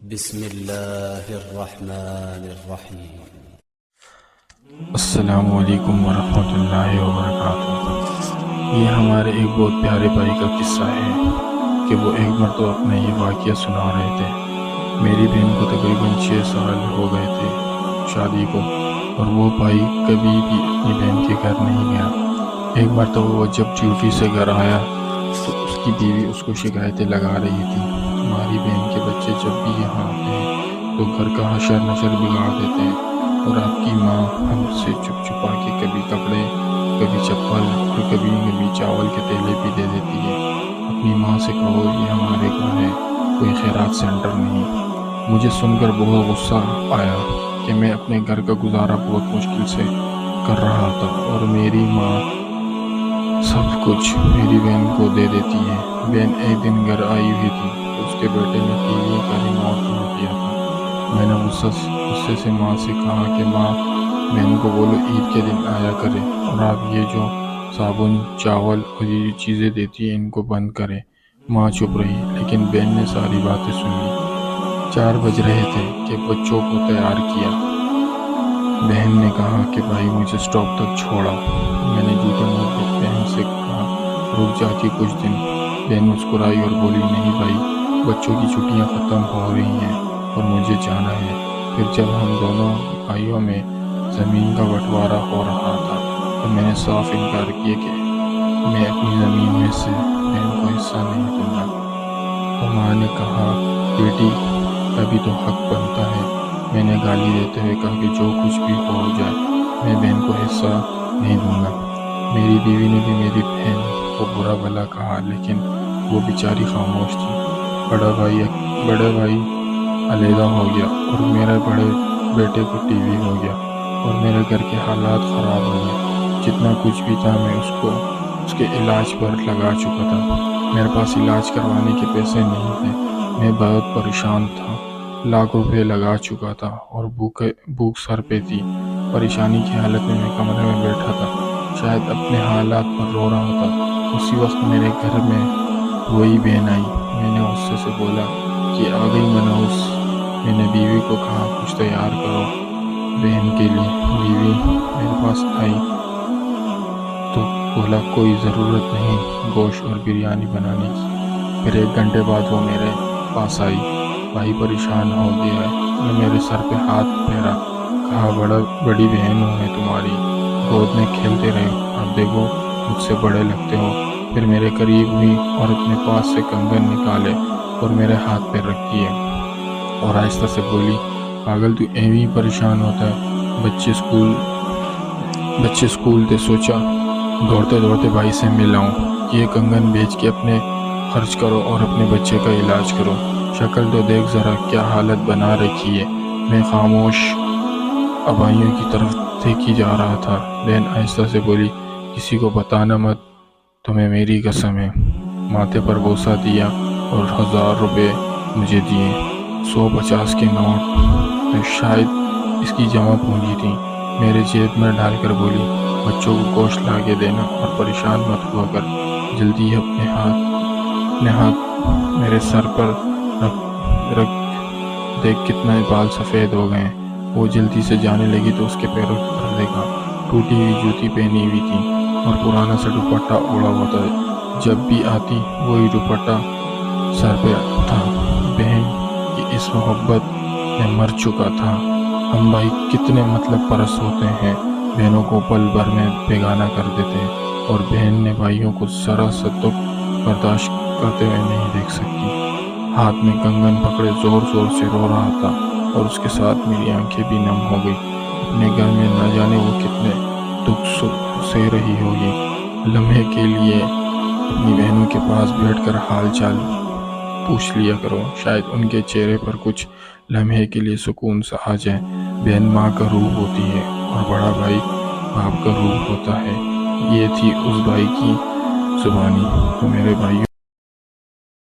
بسم اللہ الرحمن الرحیم۔ السلام علیکم ورحمۃ اللہ وبرکاتہ۔ یہ ہمارے ایک بہت پیارے بھائی کا قصہ ہے کہ وہ ایک مرتبہ اپنا یہ واقعہ سنا رہے تھے۔ میری بہن کو تقریباً 6 سال ہو گئے تھے شادی کو، اور وہ بھائی کبھی بھی اپنی بہن کے گھر نہیں گیا۔ ایک مرتبہ وہ جب ڈیوٹی سے گھر آیا تو اس کی بیوی اس کو شکایتیں لگا رہی تھی، تمہاری بہن کے بچے جب بھی یہاں آتے ہیں تو گھر کا حشر نشر بگاڑ دیتے ہیں، اور آپ کی ماں ہم سے چھپ چھپا کے کبھی کپڑے، کبھی چپل اور کبھی چاول کے تیلے بھی دے دیتی ہے۔ اپنی ماں سے کہو یہ ہمارے گھر ہے، کوئی خیرات سینٹر نہیں۔ مجھے سن کر بہت غصہ آیا کہ میں اپنے گھر کا گزارا بہت مشکل سے کر رہا تھا، اور میری ماں سب کچھ میری بہن کو دے دیتی ہے۔ بہن ایک دن گھر آئی ہوئی تھی تو اس کے بیٹے نے ٹی وی کا ریموٹ توڑ دیا تھا۔ میں نے غصے سے ماں سے کہا کہ ماں، بہن کو بولو عید کے دن آیا کرے، اور آپ یہ جو صابن، چاول اور یہ چیزیں دیتی ہیں ان کو بند کریں۔ ماں چپ رہی، لیکن بہن نے ساری باتیں سن لی۔ 4 بج رہے تھے کہ بچوں کو تیار کیا۔ بہن نے کہا کہ بھائی مجھے سٹاپ تک چھوڑا۔ میں نے جھوٹے منہ بہن سے کہا رک جاتی کچھ دن۔ بہن مسکرائی اور بولی نہیں بھائی، بچوں کی چھٹیاں ختم ہو رہی ہیں اور مجھے جانا ہے۔ پھر جب ہم دونوں بھائیوں میں زمین کا بٹوارا ہو رہا تھا تو میں نے صاف انکار کیا کہ میں اپنی زمین میں سے بہن کو حصہ نہیں دوں گا۔ تو ماں نے کہا بیٹی کا بھی تو حق بنتا ہے۔ میں نے گالی دیتے ہوئے کہا کہ جو کچھ بھی ہو جائے میں بہن کو حصہ نہیں دوں گا۔ میری بیوی نے بھی میری بہن کو برا بھلا کہا، لیکن وہ بیچاری خاموش تھی۔ بڑا بھائی علیحدہ ہو گیا اور میرے بڑے بیٹے کو ٹی وی ہو گیا، اور میرے گھر کے حالات خراب ہو گئے۔ جتنا کچھ بھی تھا میں اس کے علاج پر لگا چکا تھا۔ میرے پاس علاج کروانے کے پیسے نہیں تھے۔ میں بہت پریشان تھا، لاکھ روپے لگا چکا تھا، اور بھوک سر پہ تھی۔ پریشانی کی حالت میں کمرے میں بیٹھا تھا، شاید اپنے حالات پر رو رہا تھا۔ اسی وقت میرے گھر میں وہی بہن آئی۔ میں نے غصے سے بولا کہ آ گئی منحوس۔ میں نے بیوی کو کہا کچھ تیار کرو بہن کے لیے۔ بیوی میرے پاس آئی تو بولا کوئی ضرورت نہیں گوشت اور بریانی بنانے کی۔ پھر 1 گھنٹے بعد وہ میرے پاس آئی۔ بھائی پریشان ہو گیا ہے۔ میں میرے سر پہ ہاتھ پھیرا، کہا بڑی بہن ہوں میں تمہاری، گود میں کھیلتے رہے، اب دیکھو مجھ سے بڑے لگتے ہو۔ پھر میرے قریب ہوئی اور اپنے پاس سے کنگن نکالے اور میرے ہاتھ پہ رکھ دیے، اور آہستہ سے بولی پاگل تو ایویں پریشان ہوتا ہے، بچے اسکول تھے، سوچا دوڑتے دوڑتے بھائی سے مل آؤں، یہ کنگن بیچ کے اپنے خرچ کرو اور اپنے بچے کا علاج کرو۔ شکل تو دیکھ ذرا کیا حالت بنا رکھی ہے۔ میں خاموش ابائیوں کی طرف دیکھی جا رہا تھا۔ بہن آہستہ سے بولی کسی کو بتانا مت، تمہیں میری قسم ہے۔ ماتھے پر بوسہ دیا اور 1000 روپے مجھے دیے، 150 کے نوٹ تو شاید اس کی جمع پونجی تھی، میرے جیب میں ڈال کر بولی بچوں کو گوشت لا کے دینا اور پریشان مت ہوا کر، جلدی اپنے ہاتھ میرے سر پر رکھ، دیکھ کتنے بال سفید ہو گئے ہیں۔ وہ جلدی سے جانے لگی تو اس کے پیروں کی طرف دیکھا، ٹوٹی ہوئی جوتی پہنی ہوئی تھی اور پرانا سا دوپٹہ اوڑا ہوا تھا۔ جب بھی آتی وہی دوپٹہ سر پہ تھا۔ بہن کی اس محبت میں مر چکا تھا۔ ہم بھائی کتنے مطلب پرست ہوتے ہیں، بہنوں کو پل بھر میں بیگانہ کر دیتے ہیں، اور بہن نے بھائیوں کو ذرا سا دکھ برداشت کرتے ہوئے نہیں دیکھ سکتی۔ ہاتھ میں کنگن پکڑے زور زور سے رو رہا تھا، اور اس کے ساتھ میری آنکھیں بھی نم ہو گئی۔ اپنے گھر میں نہ جانے وہ کتنے دکھ سہ رہی ہوگی۔ لمحے کے لیے اپنی بہنوں کے پاس بیٹھ کر حال چال پوچھ لیا کرو، شاید ان کے چہرے پر کچھ لمحے کے لیے سکون سا آ جائے۔ بہن ماں کا روح ہوتی ہے اور بڑا بھائی باپ کا روح ہوتا ہے۔ یہ تھی اس بھائی کی زبانی۔ تو میرے بھائیوں